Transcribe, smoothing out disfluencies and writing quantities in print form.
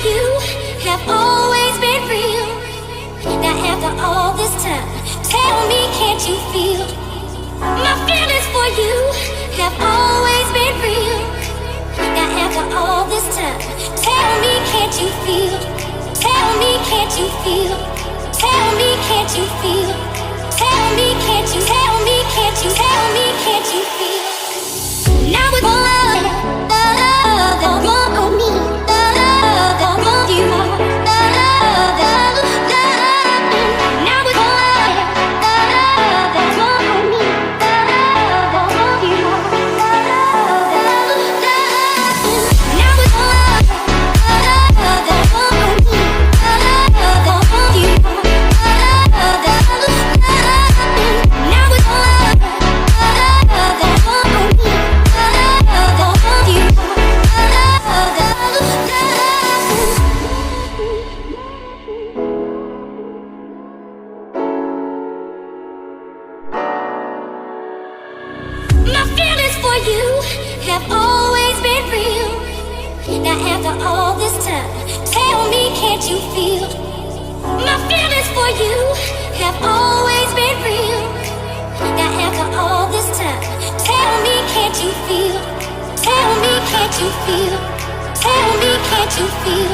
you have always been real. Now after all this time, tell me, can't you feel? My feelings for you have always been real. Now after all this time, tell me, can't you feel? Tell me, can't you feel? Tell me, can't you feel? Tell me, can't you? Tell me, can't you? Tell me, can't you feel? Now it's more the more on me, the more you are. Now it's more the more on me, the more you are. Now it's more the more on me, the more you are. Now it's more the more on me, the more you are. My feelings for you have always been real. Now after all this time, tell me, can't you feel? My feelings for you have always been real. Now after all this time, tell me, can't you feel? Tell me, can't you feel? Tell me, can't you feel?